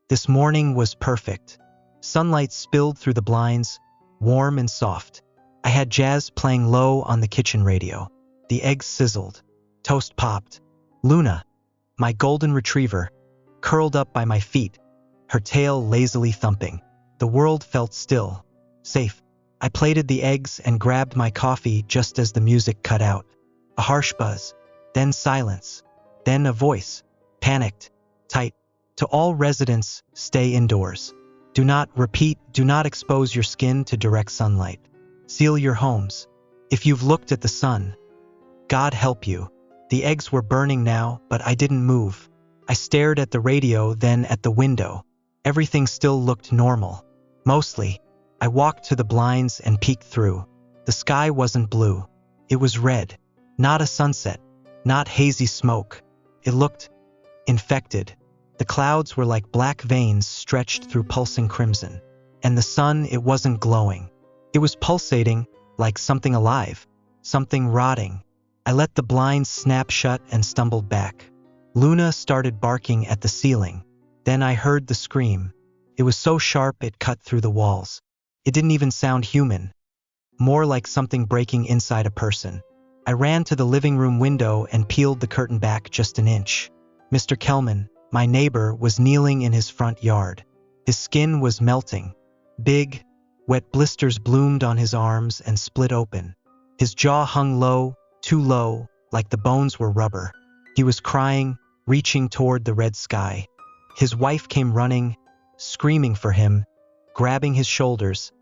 This morning was perfect. Sunlight spilled through the blinds, warm and soft. I had jazz playing low on the kitchen radio. The eggs sizzled. Toast popped. Luna, my golden retriever, curled up by my feet, her tail lazily thumping. The world felt still, safe. I plated the eggs and grabbed my coffee just as the music cut out. A harsh buzz, then silence, then a voice, panicked, tight. To all residents, stay indoors. Do not expose your skin to direct sunlight. Seal your homes. If you've looked at the sun, God help you. The eggs were burning now, but I didn't move. I stared at the radio, then at the window. Everything still looked normal. Mostly. I walked to the blinds and peeked through. The sky wasn't blue. It was red. Not a sunset. Not hazy smoke. It looked infected. The clouds were like black veins stretched through pulsing crimson. And the sun, it wasn't glowing. It was pulsating, like something alive, something rotting. I let the blinds snap shut and stumbled back. Luna started barking at the ceiling. Then I heard the scream. It was so sharp it cut through the walls. It didn't even sound human. More like something breaking inside a person. I ran to the living room window and peeled the curtain back just an inch. Mr. Kelman, my neighbor, was kneeling in his front yard. His skin was melting. Big, wet blisters bloomed on his arms and split open. His jaw hung low, too low, like the bones were rubber. He was crying, reaching toward the red sky. His wife came running, screaming for him, grabbing his shoulders,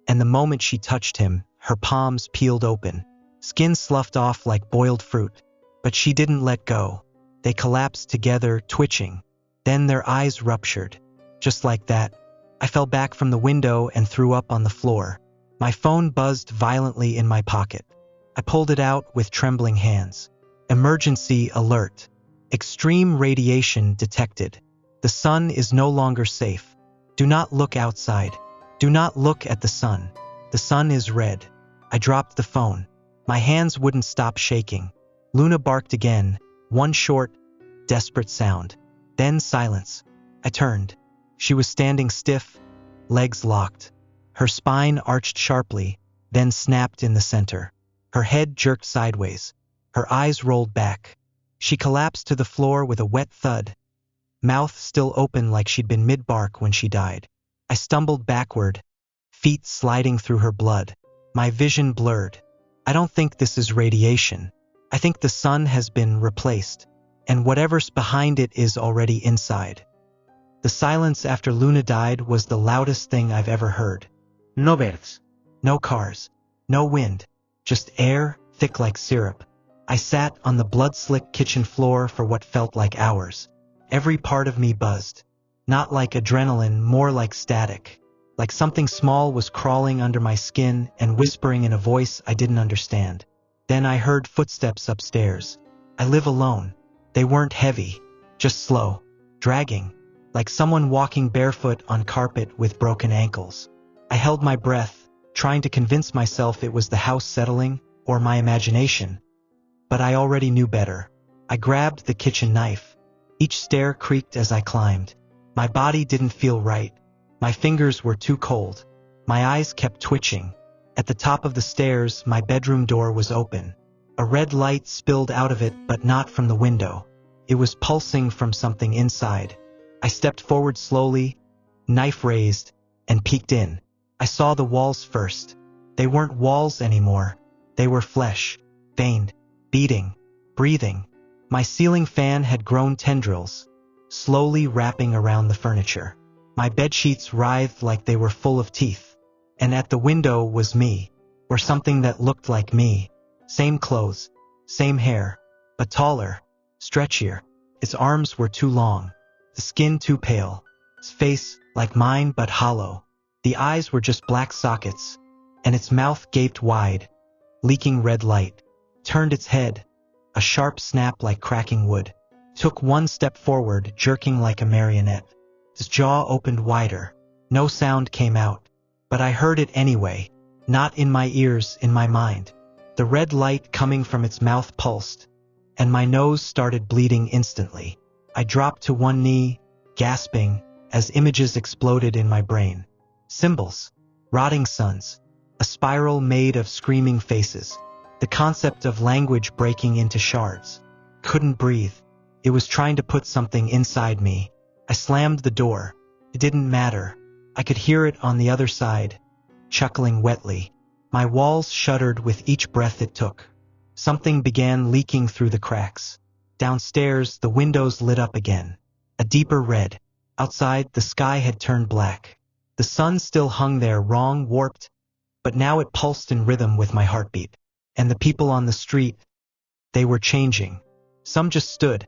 and the moment she touched him, her palms peeled open. Skin sloughed off like boiled fruit, but she didn't let go. They collapsed together, twitching. Then their eyes ruptured. Just like that, I fell back from the window and threw up on the floor. My phone buzzed violently in my pocket. I pulled it out with trembling hands. Emergency alert. Extreme radiation detected. The sun is no longer safe. Do not look outside. Do not look at the sun. The sun is red. I dropped the phone. My hands wouldn't stop shaking. Luna barked again, one short, desperate sound. Then silence. I turned. She was standing stiff, legs locked. Her spine arched sharply, then snapped in the center. Her head jerked sideways. Her eyes rolled back. She collapsed to the floor with a wet thud, mouth still open like she'd been mid-bark when she died. I stumbled backward, feet sliding through her blood. My vision blurred. I don't think this is radiation. I think the sun has been replaced, and whatever's behind it is already inside. The silence after Luna died was the loudest thing I've ever heard. No birds, no cars, no wind, just air, thick like syrup. I sat on the blood-slick kitchen floor for what felt like hours. Every part of me buzzed. Not like adrenaline, more like static. Like something small was crawling under my skin and whispering in a voice I didn't understand. Then I heard footsteps upstairs. I live alone. They weren't heavy, just slow, dragging, like someone walking barefoot on carpet with broken ankles. I held my breath, trying to convince myself it was the house settling or my imagination. But I already knew better. I grabbed the kitchen knife. Each stair creaked as I climbed. My body didn't feel right. My fingers were too cold. My eyes kept twitching. At the top of the stairs, my bedroom door was open. A red light spilled out of it, but not from the window. It was pulsing from something inside. I stepped forward slowly, knife raised, and peeked in. I saw the walls first. They weren't walls anymore. They were flesh, veined, beating, breathing. My ceiling fan had grown tendrils, slowly wrapping around the furniture. My bedsheets writhed like they were full of teeth. And at the window was me, or something that looked like me. Same clothes, same hair, but taller, stretchier. Its arms were too long, the skin too pale, its face like mine but hollow. The eyes were just black sockets, and its mouth gaped wide, leaking red light. Turned its head, a sharp snap like cracking wood. Took one step forward, jerking like a marionette. Its jaw opened wider. No sound came out, but I heard it anyway, not in my ears, in my mind. The red light coming from its mouth pulsed, and my nose started bleeding instantly. I dropped to one knee, gasping, as images exploded in my brain. Symbols, rotting suns, a spiral made of screaming faces, the concept of language breaking into shards. Couldn't breathe. It was trying to put something inside me. I slammed the door. It didn't matter. I could hear it on the other side, chuckling wetly. My walls shuddered with each breath it took. Something began leaking through the cracks. Downstairs, the windows lit up again. A deeper red. Outside, the sky had turned black. The sun still hung there, wrong, warped, but now it pulsed in rhythm with my heartbeat. And the people on the street, they were changing. Some just stood,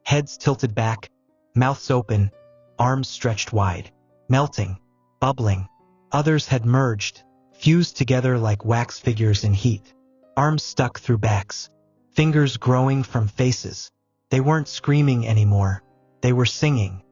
heads tilted back, mouths open, arms stretched wide, melting, bubbling. Others had merged, fused together like wax figures in heat. Arms stuck through backs, fingers growing from faces. They weren't screaming anymore. They were singing.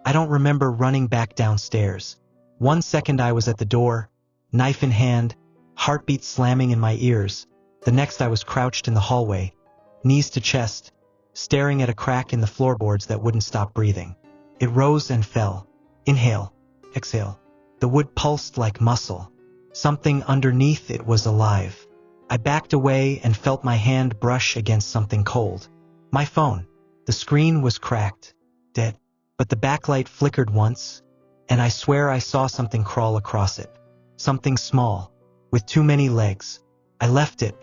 I don't remember running back downstairs. 1 second I was at the door, knife in hand, heartbeat slamming in my ears. The next I was crouched in the hallway, knees to chest, staring at a crack in the floorboards that wouldn't stop breathing. It rose and fell. Inhale, exhale. The wood pulsed like muscle. Something underneath it was alive. I backed away and felt my hand brush against something cold. My phone. The screen was cracked, dead. But the backlight flickered once, and I swear I saw something crawl across it. Something small, with too many legs. I left it.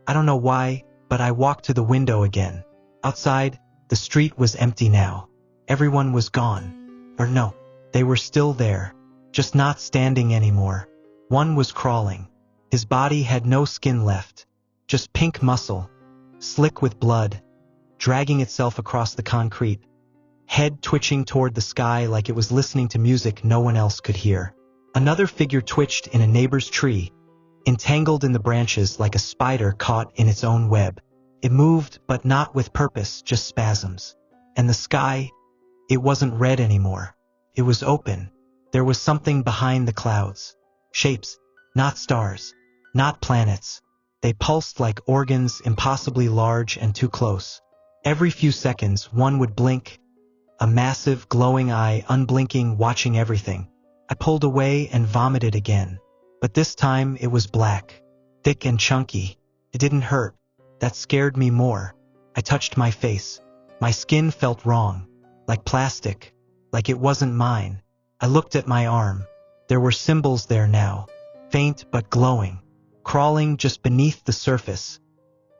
I don't know why, but I walked to the window again. Outside, the street was empty now. Everyone was gone. Or no, they were still there, just not standing anymore. One was crawling. His body had no skin left, just pink muscle, slick with blood, dragging itself across the concrete. Head twitching toward the sky like it was listening to music no one else could hear. Another figure twitched in a neighbor's tree, entangled in the branches like a spider caught in its own web. It moved, but not with purpose, just spasms. And the sky, it wasn't red anymore. It was open. There was something behind the clouds. Shapes, not stars, not planets. They pulsed like organs, impossibly large and too close. Every few seconds, one would blink, a massive, glowing eye, unblinking, watching everything. I pulled away and vomited again. But this time it was black, thick and chunky. It didn't hurt. That scared me more. I touched my face. My skin felt wrong, like plastic, like it wasn't mine. I looked at my arm. There were symbols there now, faint but glowing, crawling just beneath the surface,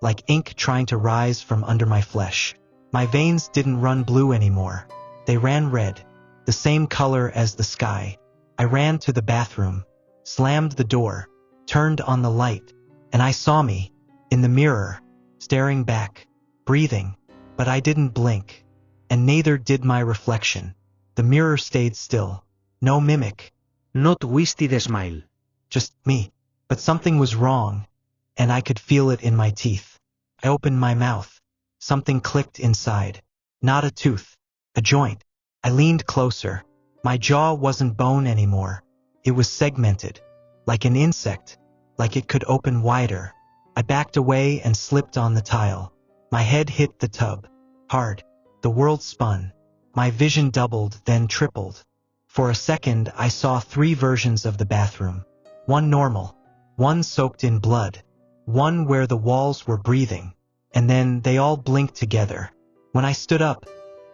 like ink trying to rise from under my flesh. My veins didn't run blue anymore. They ran red, the same color as the sky. I ran to the bathroom, slammed the door, turned on the light, and I saw me, in the mirror, staring back, breathing, but I didn't blink, and neither did my reflection. The mirror stayed still, no mimic, no twisted smile. Just me. But something was wrong, and I could feel it in my teeth. I opened my mouth. Something clicked inside. Not a tooth, a joint. I leaned closer. My jaw wasn't bone anymore. It was segmented, like an insect, like it could open wider. I backed away and slipped on the tile. My head hit the tub. Hard. The world spun. My vision doubled, then tripled. For a second, I saw 3 versions of the bathroom. One normal, one soaked in blood, one where the walls were breathing, and then they all blinked together. When I stood up,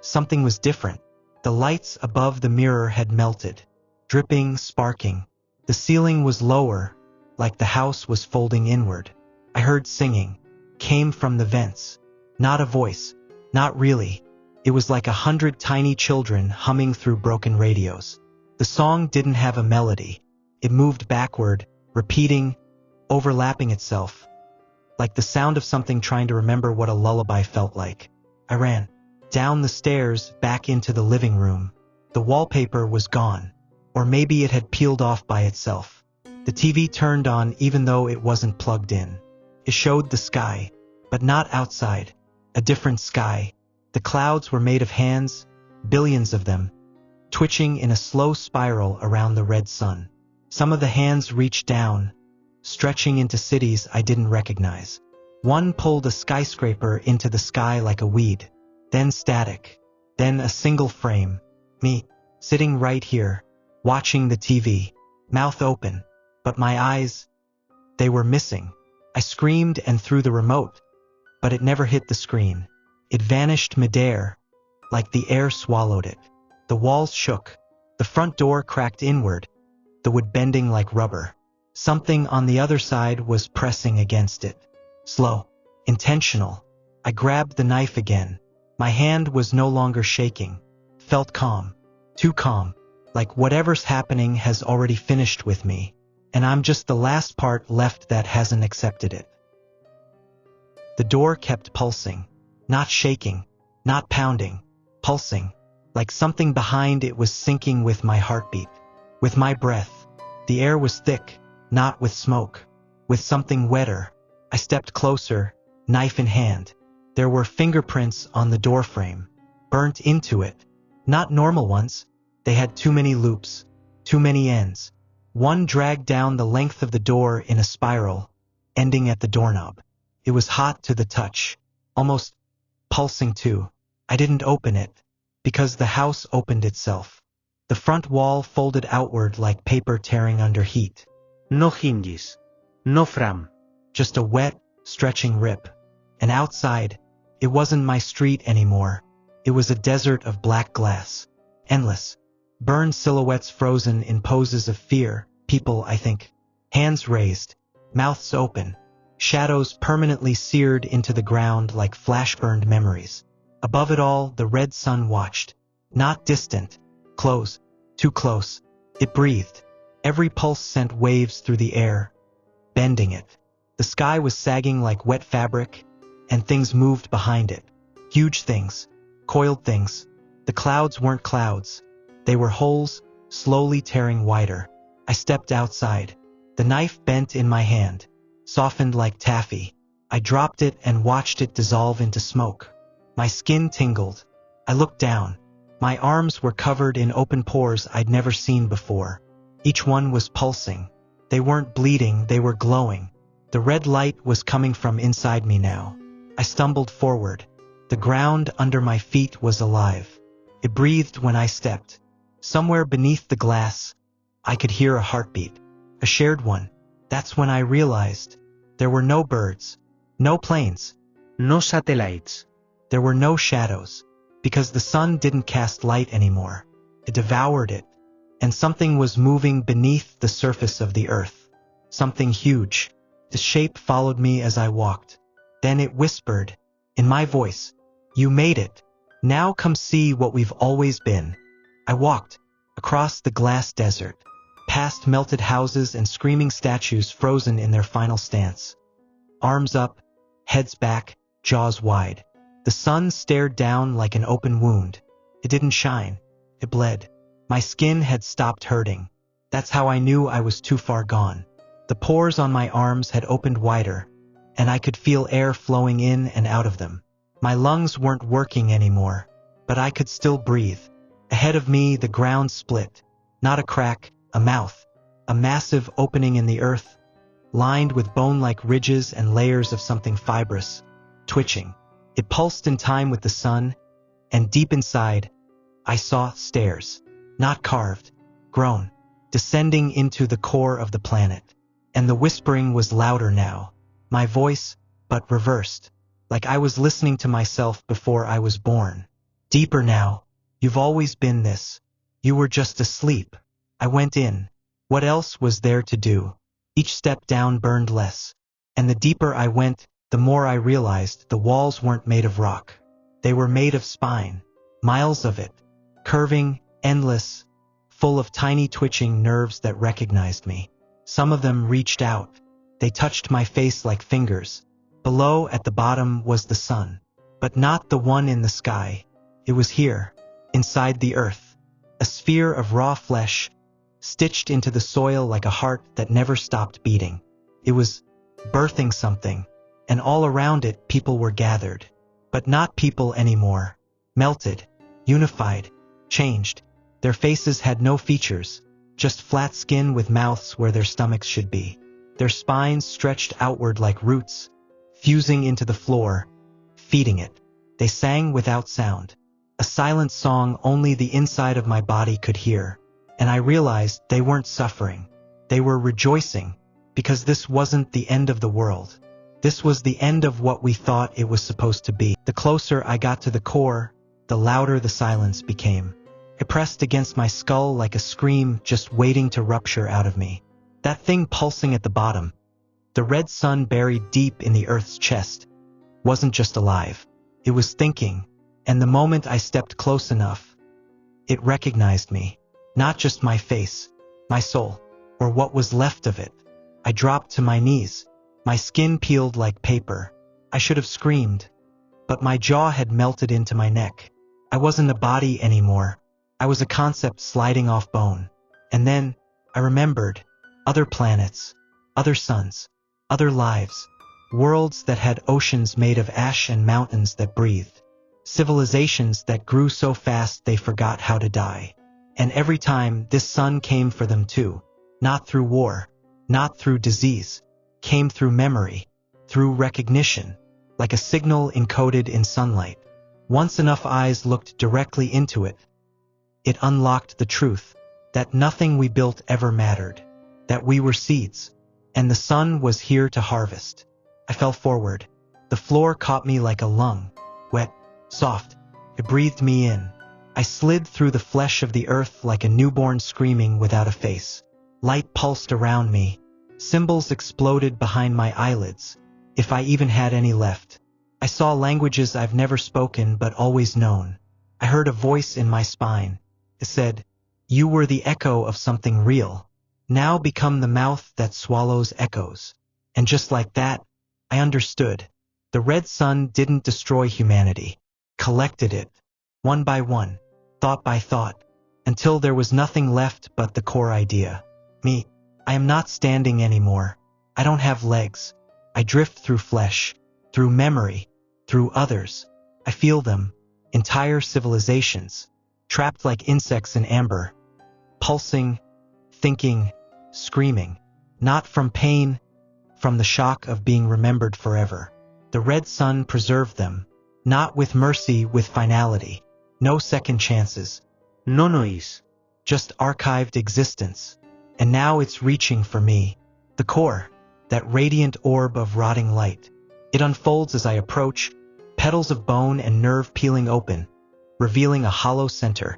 something was different. The lights above the mirror had melted, dripping, sparking. The ceiling was lower, like the house was folding inward. I heard singing, came from the vents. Not a voice, not really. It was like 100 tiny children humming through broken radios. The song didn't have a melody. It moved backward, repeating, overlapping itself, like the sound of something trying to remember what a lullaby felt like. I ran down the stairs, back into the living room. The wallpaper was gone, or maybe it had peeled off by itself. The TV turned on even though it wasn't plugged in. It showed the sky, but not outside, a different sky. The clouds were made of hands, billions of them, twitching in a slow spiral around the red sun. Some of the hands reached down, stretching into cities I didn't recognize. One pulled a skyscraper into the sky like a weed, then static, then a single frame, me, sitting right here, watching the TV, mouth open, but my eyes, they were missing. I screamed and threw the remote, but it never hit the screen. It vanished midair, like the air swallowed it. The walls shook. The front door cracked inward, the wood bending like rubber. Something on the other side was pressing against it. Slow, intentional. I grabbed the knife again. My hand was no longer shaking. Felt calm. Too calm. Like whatever's happening has already finished with me, and I'm just the last part left that hasn't accepted it. The door kept pulsing. Not shaking. Not pounding. Pulsing. Like something behind it was syncing with my heartbeat. With my breath. The air was thick, not with smoke. With something wetter. I stepped closer, knife in hand. There were fingerprints on the doorframe. Burnt into it. Not normal ones. They had too many loops. Too many ends. One dragged down the length of the door in a spiral, ending at the doorknob. It was hot to the touch. Almost pulsing too. I didn't open it, because the house opened itself. The front wall folded outward like paper tearing under heat. No hinges. No frame. Just a wet, stretching rip. And outside, it wasn't my street anymore. It was a desert of black glass. Endless. Burned silhouettes frozen in poses of fear. People, I think. Hands raised. Mouths open. Shadows permanently seared into the ground like flash-burned memories. Above it all, the red sun watched. Not distant. Close. Too close. It breathed. Every pulse sent waves through the air, bending it. The sky was sagging like wet fabric, and things moved behind it. Huge things. Coiled things. The clouds weren't clouds. They were holes, slowly tearing wider. I stepped outside. The knife bent in my hand, softened like taffy. I dropped it and watched it dissolve into smoke. My skin tingled. I looked down. My arms were covered in open pores I'd never seen before. Each one was pulsing. They weren't bleeding, they were glowing. The red light was coming from inside me now. I stumbled forward. The ground under my feet was alive. It breathed when I stepped. Somewhere beneath the glass, I could hear a heartbeat. A shared one. That's when I realized there were no birds, no planes, No satellites. there were no shadows, because the sun didn't cast light anymore. It devoured it, and something was moving beneath the surface of the earth. Something huge. The shape followed me as I walked. Then it whispered, in my voice, "You made it. Now come see what we've always been." I walked across the glass desert, past melted houses and screaming statues frozen in their final stance. Arms up, heads back, jaws wide. The sun stared down like an open wound. It didn't shine. It bled. My skin had stopped hurting. That's how I knew I was too far gone. The pores on my arms had opened wider, and I could feel air flowing in and out of them. My lungs weren't working anymore, but I could still breathe. Ahead of me, the ground split. Not a crack, a mouth. A massive opening in the earth, lined with bone-like ridges and layers of something fibrous, twitching. It pulsed in time with the sun, and deep inside, I saw stairs. Not carved, grown, descending into the core of the planet. And the whispering was louder now. My voice, but reversed. Like I was listening to myself before I was born. Deeper now. You've always been this. You were just asleep. I went in. What else was there to do? Each step down burned less. And the deeper I went, the more I realized the walls weren't made of rock. They were made of spine. Miles of it. Curving, endless, full of tiny twitching nerves that recognized me. Some of them reached out. They touched my face like fingers. Below, at the bottom, was the sun. But not the one in the sky. It was here, inside the earth. A sphere of raw flesh, stitched into the soil like a heart that never stopped beating. It was birthing something, and all around it people were gathered. But not people anymore. Melted, unified, changed. Their faces had no features, just flat skin with mouths where their stomachs should be. Their spines stretched outward like roots, fusing into the floor, feeding it. They sang without sound. a silent song only the inside of my body could hear, and I realized they weren't suffering. They were rejoicing, because this wasn't the end of the world. This was the end of what we thought it was supposed to be. The closer I got to the core, the louder the silence became. It pressed against my skull like a scream just waiting to rupture out of me. That thing pulsing at the bottom, the red sun buried deep in the earth's chest, wasn't just alive. It was thinking, and the moment I stepped close enough, it recognized me. Not just my face, my soul, or what was left of it. I dropped to my knees. My skin peeled like paper. I should have screamed, but my jaw had melted into my neck. I wasn't a body anymore. I was a concept sliding off bone. And then, I remembered, other planets, other suns, other lives, worlds that had oceans made of ash and mountains that breathed, civilizations that grew so fast they forgot how to die. And every time this sun came for them too, not through war, not through disease, came through memory, through recognition, like a signal encoded in sunlight. Once enough eyes looked directly into it, it unlocked the truth that nothing we built ever mattered, that we were seeds, and the sun was here to harvest. I fell forward. The floor caught me like a lung, wet, soft. It breathed me in. I slid through the flesh of the earth like a newborn screaming without a face. Light pulsed around me. Symbols exploded behind my eyelids, if I even had any left. I saw languages I've never spoken but always known. I heard a voice in my spine. It said, "You were the echo of something real. Now become the mouth that swallows echoes." And just like that, I understood. The red sun didn't destroy humanity. Collected it, one by one, thought by thought, until there was nothing left but the core idea. Me. I am not standing anymore. I don't have legs. I drift through flesh, through memory, through others. I feel them, entire civilizations, trapped like insects in amber, pulsing, thinking, screaming, not from pain, from the shock of being remembered forever. The red sun preserved them, not with mercy, with finality. No second chances. No noise. Just archived existence. And now it's reaching for me. The core, that radiant orb of rotting light. It unfolds as I approach, petals of bone and nerve peeling open, revealing a hollow center.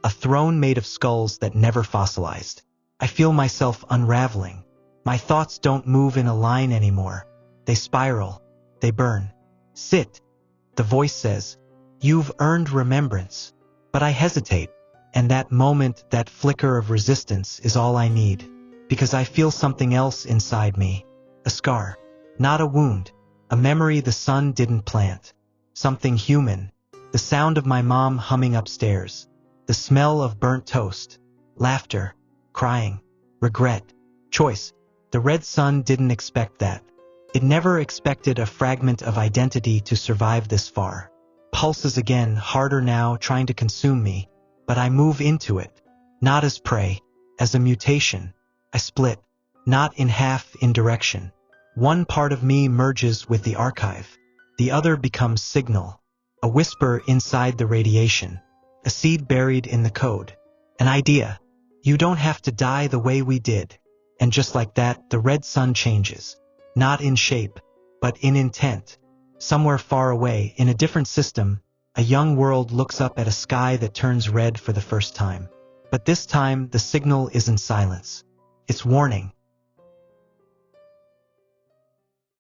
A throne made of skulls that never fossilized. I feel myself unraveling. My thoughts don't move in a line anymore. They spiral. They burn. Sit. The voice says, "You've earned remembrance." But I hesitate. And that moment, that flicker of resistance is all I need. Because I feel something else inside me. A scar. Not a wound. A memory the sun didn't plant. Something human. The sound of my mom humming upstairs. The smell of burnt toast. Laughter. Crying. Regret. Choice. The red sun didn't expect that. It never expected a fragment of identity to survive this far. Pulses again, harder now, trying to consume me. But I move into it. Not as prey. As a mutation. I split. Not in half, in direction. One part of me merges with the archive. The other becomes signal. A whisper inside the radiation. A seed buried in the code. An idea. You don't have to die the way we did. And just like that, the red sun changes. Not in shape, but in intent. Somewhere far away, in a different system, a young world looks up at a sky that turns red for the first time. But this time, the signal isn't silence. It's warning.